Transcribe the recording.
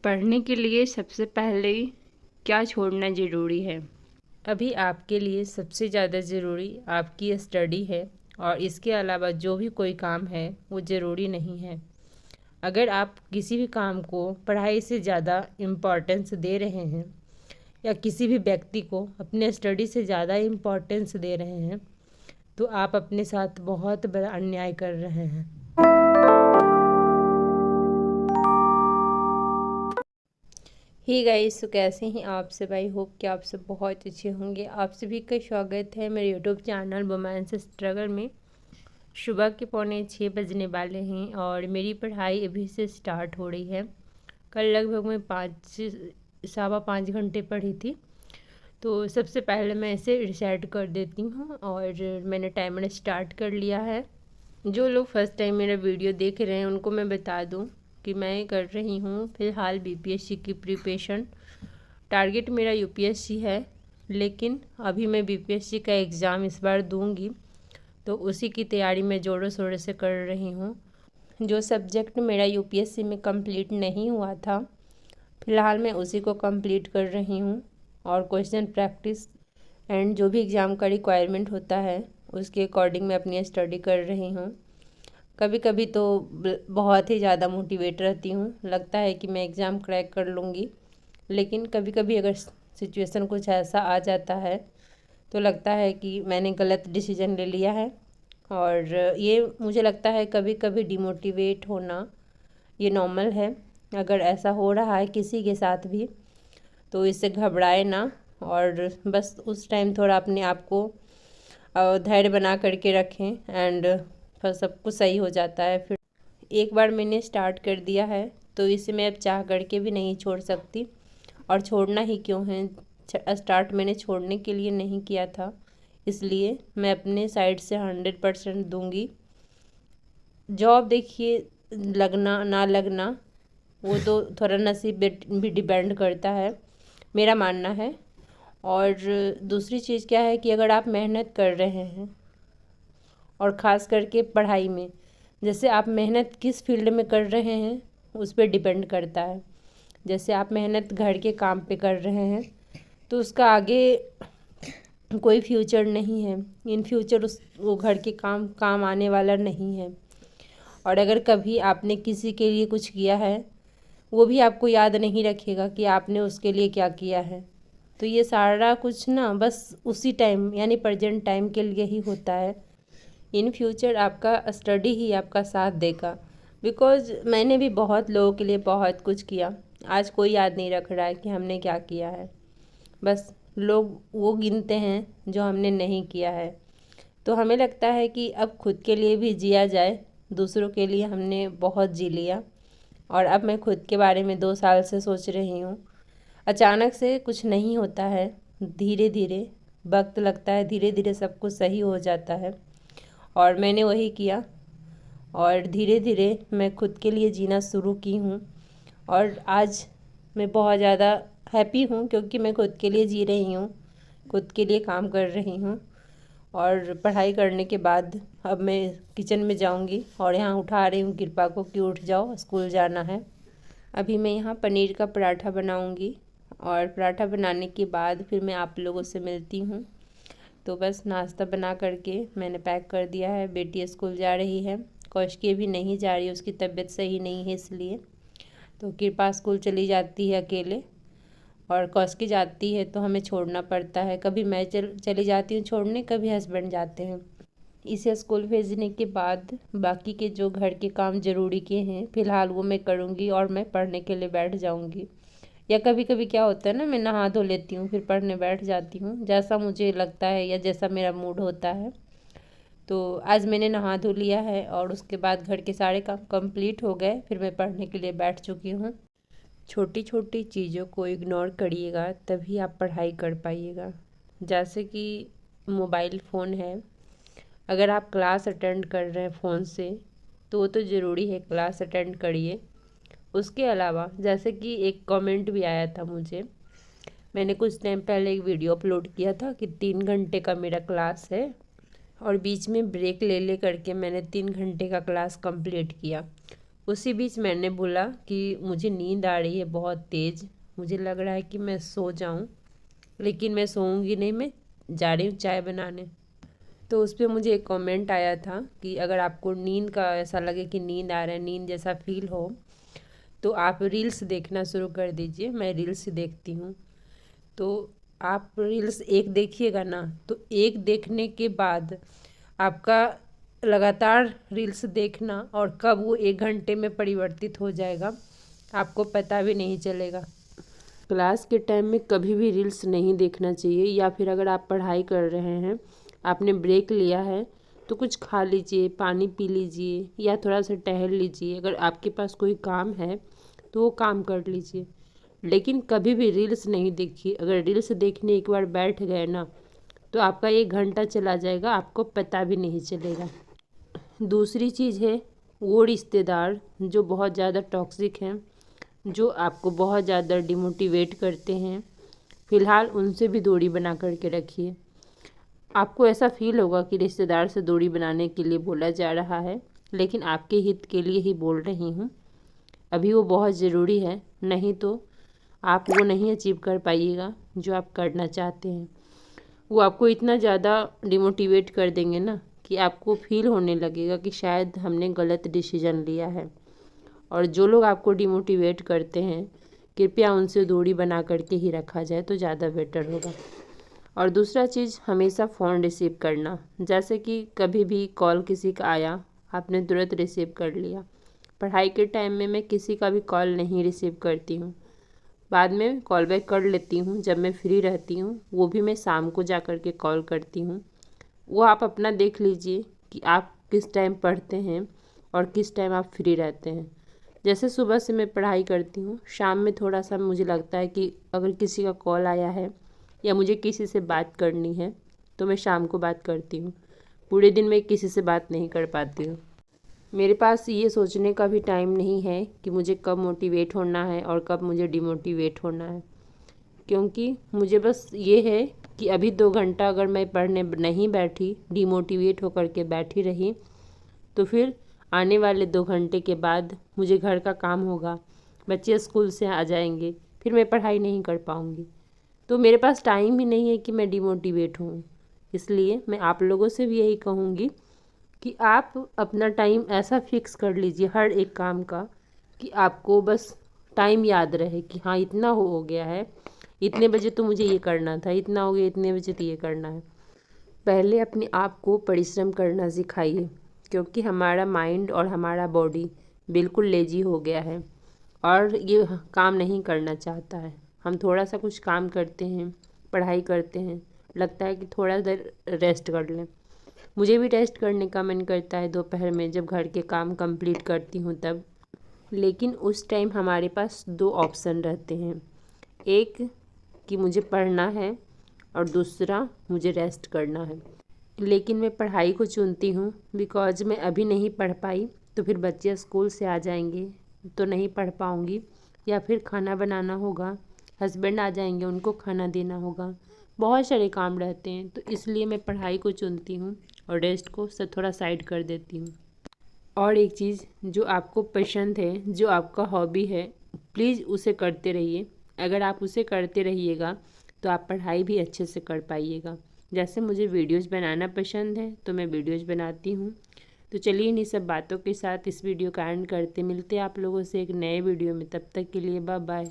पढ़ने के लिए सबसे पहले क्या छोड़ना ज़रूरी है? अभी आपके लिए सबसे ज़्यादा ज़रूरी आपकी स्टडी है और इसके अलावा जो भी कोई काम है वो ज़रूरी नहीं है। अगर आप किसी भी काम को पढ़ाई से ज़्यादा इम्पोर्टेंस दे रहे हैं या किसी भी व्यक्ति को अपने स्टडी से ज़्यादा इम्पोर्टेंस दे रहे हैं तो आप अपने साथ बहुत बड़ा अन्याय कर रहे हैं। ही गाइस, तो कैसे हैं आप सब? आई होप कि आप सब बहुत अच्छे होंगे। आप सभी का स्वागत है मेरे यूट्यूब चैनल वुमेन्स स्ट्रगल में। सुबह के 6:45 बजने वाले हैं और मेरी पढ़ाई अभी से स्टार्ट हो रही है। कल लगभग मैं 5-5.25 घंटे पढ़ी थी। तो सबसे पहले मैं इसे रिसेट कर देती हूँ और मैंने टाइमर स्टार्ट कर लिया है। जो लोग फर्स्ट टाइम मेरा वीडियो देख रहे हैं उनको मैं बता दूँ कि मैं कर रही हूँ फ़िलहाल बीपीएससी की प्रिपरेशन। टारगेट मेरा यूपीएससी है, लेकिन अभी मैं बीपीएससी का एग्ज़ाम इस बार दूंगी, तो उसी की तैयारी मैं ज़ोरों शोरों से कर रही हूँ। जो सब्जेक्ट मेरा यूपीएससी में कंप्लीट नहीं हुआ था, फ़िलहाल मैं उसी को कंप्लीट कर रही हूँ और क्वेश्चन प्रैक्टिस एंड जो भी एग्ज़ाम का रिक्वायरमेंट होता है उसके अकॉर्डिंग मैं अपनी स्टडी कर रही हूँ। कभी कभी तो बहुत ही ज़्यादा मोटिवेट रहती हूँ, लगता है कि मैं एग्ज़ाम क्रैक कर लूँगी, लेकिन कभी कभी अगर सिचुएशन कुछ ऐसा आ जाता है तो लगता है कि मैंने गलत डिसीजन ले लिया है। और ये मुझे लगता है कभी कभी डिमोटिवेट होना ये नॉर्मल है। अगर ऐसा हो रहा है किसी के साथ भी तो इससे घबराए ना, और बस उस टाइम थोड़ा अपने आप को धैर्य बना करके रखें एंड फिर सब कुछ सही हो जाता है। फिर एक बार मैंने स्टार्ट कर दिया है तो इसे मैं अब चाह करके भी नहीं छोड़ सकती। और छोड़ना ही क्यों है, स्टार्ट मैंने छोड़ने के लिए नहीं किया था, इसलिए मैं अपने साइड से 100% दूंगी। जॉब देखिए, लगना ना लगना वो तो थोड़ा नसीब भी डिपेंड करता है, मेरा मानना है। और दूसरी चीज़ क्या है कि अगर आप मेहनत कर रहे हैं और ख़ास करके पढ़ाई में, जैसे आप मेहनत किस फील्ड में कर रहे हैं उस पर डिपेंड करता है। जैसे आप मेहनत घर के काम पे कर रहे हैं तो उसका आगे कोई फ्यूचर नहीं है, इन फ्यूचर वो घर के काम आने वाला नहीं है। और अगर कभी आपने किसी के लिए कुछ किया है वो भी आपको याद नहीं रखेगा कि आपने उसके लिए क्या किया है। तो ये सारा कुछ ना बस उसी टाइम यानी प्रेजेंट टाइम के लिए ही होता है। इन फ्यूचर आपका स्टडी ही आपका साथ देगा। बिकॉज़ मैंने भी बहुत लोगों के लिए बहुत कुछ किया, आज कोई याद नहीं रख रहा है कि हमने क्या किया है। बस लोग वो गिनते हैं जो हमने नहीं किया है। तो हमें लगता है कि अब खुद के लिए भी जिया जाए, दूसरों के लिए हमने बहुत जी लिया। और अब मैं खुद के बारे में 2 साल से सोच रही हूँ। अचानक से कुछ नहीं होता है, धीरे धीरे वक्त लगता है, धीरे धीरे सब कुछ सही हो जाता है। और मैंने वही किया और धीरे धीरे मैं खुद के लिए जीना शुरू की हूँ। और आज मैं बहुत ज़्यादा हैप्पी हूँ क्योंकि मैं खुद के लिए जी रही हूँ, खुद के लिए काम कर रही हूँ। और पढ़ाई करने के बाद अब मैं किचन में जाऊँगी और यहाँ उठा रही हूँ कृपा को कि उठ जाओ, स्कूल जाना है। अभी मैं यहाँ पनीर का पराठा बनाऊँगी और पराठा बनाने के बाद फिर मैं आप लोगों से मिलती हूँ। तो बस नाश्ता बना करके मैंने पैक कर दिया है। बेटी स्कूल जा रही है, कौशिकी अभी नहीं जा रही, उसकी तबीयत सही नहीं है इसलिए। तो कृपा स्कूल चली जाती है अकेले और कौशिकी जाती है तो हमें छोड़ना पड़ता है। कभी मैं चली जाती हूँ छोड़ने, कभी हस्बैंड जाते हैं। इसे स्कूल भेजने के बाद बाकी के जो घर के काम ज़रूरी के हैं फ़िलहाल वो मैं करूँगी और मैं पढ़ने के लिए बैठ जाऊँगी। या कभी कभी क्या होता है ना, मैं नहा धो लेती हूँ फिर पढ़ने बैठ जाती हूँ, जैसा मुझे लगता है या जैसा मेरा मूड होता है। तो आज मैंने नहा धो लिया है और उसके बाद घर के सारे काम कंप्लीट हो गए, फिर मैं पढ़ने के लिए बैठ चुकी हूँ। छोटी छोटी चीज़ों को इग्नोर करिएगा तभी आप पढ़ाई कर पाइएगा। जैसे कि मोबाइल फ़ोन है, अगर आप क्लास अटेंड कर रहे हैं फ़ोन से तो वो तो ज़रूरी है, क्लास अटेंड करिए। उसके अलावा जैसे कि एक कमेंट भी आया था मुझे, मैंने कुछ टाइम पहले एक वीडियो अपलोड किया था कि 3 घंटे का मेरा क्लास है और बीच में ब्रेक ले ले करके मैंने 3 घंटे का क्लास कंप्लीट किया। उसी बीच मैंने बोला कि मुझे नींद आ रही है बहुत तेज़, मुझे लग रहा है कि मैं सो जाऊं, लेकिन मैं सोऊंगी नहीं, मैं जा रही हूँ चाय बनाने। तो उस पर मुझे एक कमेंट आया था कि अगर आपको नींद का ऐसा लगे कि नींद आ रहा है, नींद जैसा फील हो, तो आप रील्स देखना शुरू कर दीजिए। मैं रील्स देखती हूँ। तो आप रील्स एक देखिएगा ना, तो एक देखने के बाद आपका लगातार रील्स देखना और कब वो 1 घंटे में परिवर्तित हो जाएगा आपको पता भी नहीं चलेगा। क्लास के टाइम में कभी भी रील्स नहीं देखना चाहिए, या फिर अगर आप पढ़ाई कर रहे हैं, आपने ब्रेक लिया है, तो कुछ खा लीजिए, पानी पी लीजिए, या थोड़ा सा टहल लीजिए। अगर आपके पास कोई काम है तो वो काम कर लीजिए, लेकिन कभी भी रील्स नहीं देखिए। अगर रील्स देखने एक बार बैठ गए ना, तो आपका 1 घंटा चला जाएगा, आपको पता भी नहीं चलेगा। दूसरी चीज़ है वो रिश्तेदार जो बहुत ज़्यादा टॉक्सिक हैं, जो आपको बहुत ज़्यादा डिमोटिवेट करते हैं, फ़िलहाल उनसे भी दूरी बना करके रखिए। आपको ऐसा फील होगा कि रिश्तेदार से दूरी बनाने के लिए बोला जा रहा है, लेकिन आपके हित के लिए ही बोल रही हूँ। अभी वो बहुत ज़रूरी है, नहीं तो आप वो नहीं अचीव कर पाइएगा जो आप करना चाहते हैं। वो आपको इतना ज़्यादा डिमोटिवेट कर देंगे ना कि आपको फील होने लगेगा कि शायद हमने गलत डिसीज़न लिया है। और जो लोग आपको डिमोटिवेट करते हैं, कृपया उनसे दूरी बना करके ही रखा जाए तो ज़्यादा बेटर होगा। और दूसरा चीज़, हमेशा फ़ोन रिसीव करना। जैसे कि कभी भी कॉल किसी का आया, आपने तुरंत रिसीव कर लिया। पढ़ाई के टाइम में मैं किसी का भी कॉल नहीं रिसीव करती हूँ, बाद में कॉल बैक कर लेती हूँ जब मैं फ्री रहती हूँ, वो भी मैं शाम को जा कर के कॉल करती हूँ। वो आप अपना देख लीजिए कि आप किस टाइम पढ़ते हैं और किस टाइम आप फ्री रहते हैं। जैसे सुबह से मैं पढ़ाई करती हूँ, शाम में थोड़ा सा मुझे लगता है कि अगर किसी का कॉल आया है या मुझे किसी से बात करनी है, तो मैं शाम को बात करती हूँ। पूरे दिन में किसी से बात नहीं कर पाती हूँ। मेरे पास ये सोचने का भी टाइम नहीं है कि मुझे कब मोटिवेट होना है और कब मुझे डिमोटिवेट होना है, क्योंकि मुझे बस ये है कि अभी 2 घंटा अगर मैं पढ़ने नहीं बैठी, डिमोटिवेट होकर के बैठी रही, तो फिर आने वाले 2 घंटे के बाद मुझे घर का काम होगा, बच्चे स्कूल से आ जाएंगे, फिर मैं पढ़ाई नहीं कर पाऊँगी। तो मेरे पास टाइम ही नहीं है कि मैं डिमोटिवेट हूँ। इसलिए मैं आप लोगों से भी यही कहूँगी कि आप अपना टाइम ऐसा फिक्स कर लीजिए हर एक काम का कि आपको बस टाइम याद रहे कि हाँ इतना हो गया है, इतने बजे तो मुझे ये करना था, इतना हो गया, इतने बजे तो ये करना है। पहले अपने आप को परिश्रम करना सिखाइए, क्योंकि हमारा माइंड और हमारा बॉडी बिल्कुल लेजी हो गया है और ये काम नहीं करना चाहता है। हम थोड़ा सा कुछ काम करते हैं, पढ़ाई करते हैं, लगता है कि थोड़ा देर रेस्ट कर लें। मुझे भी रेस्ट करने का मन करता है दोपहर में, जब घर के काम कंप्लीट करती हूँ तब। लेकिन उस टाइम हमारे पास 2 ऑप्शन रहते हैं, एक कि मुझे पढ़ना है और दूसरा मुझे रेस्ट करना है। लेकिन मैं पढ़ाई को चुनती हूँ, बिकॉज मैं अभी नहीं पढ़ पाई तो फिर बच्चे स्कूल से आ जाएंगे तो नहीं पढ़ पाऊँगी, या फिर खाना बनाना होगा, हस्बैंड आ जाएंगे उनको खाना देना होगा, बहुत सारे काम रहते हैं। तो इसलिए मैं पढ़ाई को चुनती हूँ और रेस्ट को थोड़ा साइड कर देती हूँ। और एक चीज़, जो आपको पसंद है, जो आपका हॉबी है, प्लीज़ उसे करते रहिए। अगर आप उसे करते रहिएगा तो आप पढ़ाई भी अच्छे से कर पाइएगा। जैसे मुझे वीडियोज़ बनाना पसंद है तो मैं वीडियोज़ बनाती हूँ। तो चलिए इन्हीं सब बातों के साथ इस वीडियो का एंड करते, मिलते हैं आप लोगों से एक नए वीडियो में। तब तक के लिए बाय बाय।